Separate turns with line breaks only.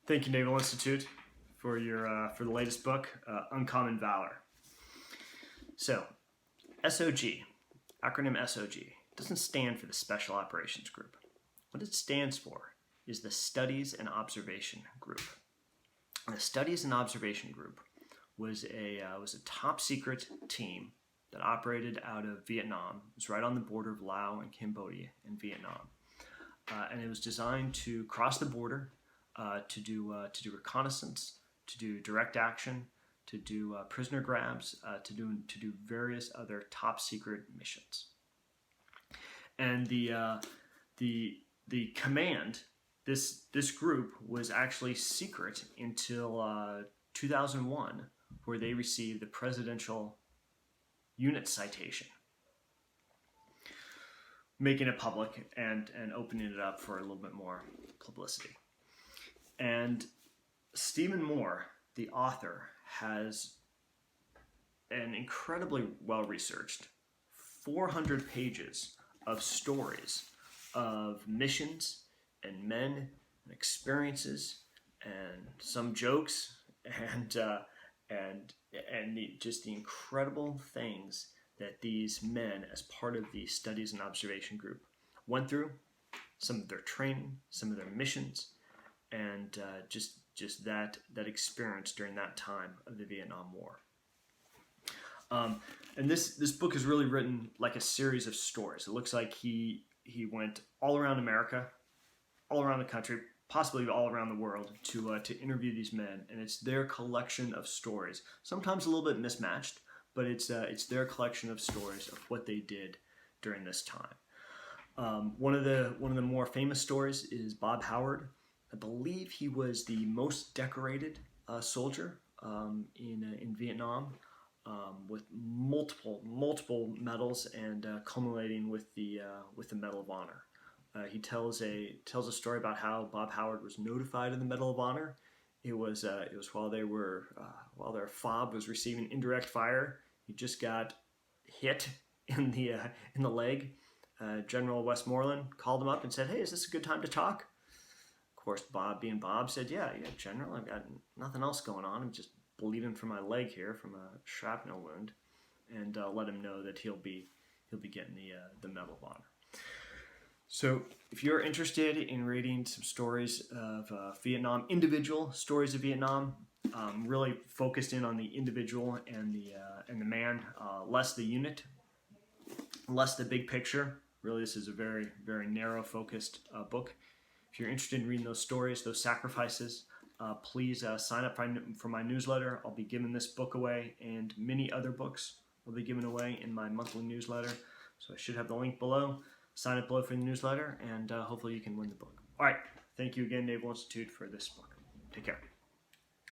Thank you, Naval Institute, for the latest book, Uncommon Valor. So, SOG, acronym SOG, doesn't stand for the Special Operations Group. What it stands for is the Studies and Observation Group. And the Studies and Observation Group was a top secret team that operated out of Vietnam. It was right on the border of Laos and Cambodia in Vietnam, and it was designed to cross the border, to do reconnaissance, to do direct action, to do prisoner grabs, to do various other top secret missions. And the command, this group was actually secret until 2001, where they received the Presidential Unit Citation, making it public and opening it up for a little bit more publicity. And Stephen Moore, the author, has an incredibly well-researched 400 pages of stories of missions and men and experiences and some jokes and just the incredible things that these men, as part of the Studies and Observation Group, went through, some of their training, some of their missions, and just that experience during that time of the Vietnam War. And this book is really written like a series of stories. It looks like he went all around America, all around the country, possibly all around the world, to interview these men, and it's their collection of stories. Sometimes a little bit mismatched, but it's their collection of stories of what they did during this time. One of the more famous stories is Bob Howard. I believe he was the most decorated soldier in Vietnam, with multiple medals, and culminating with the Medal of Honor. He tells a story about how Bob Howard was notified of the Medal of Honor. It was while their FOB was receiving indirect fire. He just got hit in the leg. General Westmoreland called him up and said, "Hey, is this a good time to talk?" Of course, Bob, being Bob, said, "Yeah, General, I've got nothing else going on. I'm just bleeding from my leg here from a shrapnel wound," and let him know that he'll be getting the Medal of Honor. So, if you're interested in reading some stories of Vietnam, individual stories of Vietnam, really focused in on the individual and the man, less the unit, less the big picture. Really, this is a very, very narrow focused book. If you're interested in reading those stories, those sacrifices, please sign up for my newsletter. I'll be giving this book away, and many other books will be given away in my monthly newsletter. So I should have the link below. Sign up below for the newsletter, and hopefully you can win the book. All right. Thank you again, Naval Institute, for this book. Take care.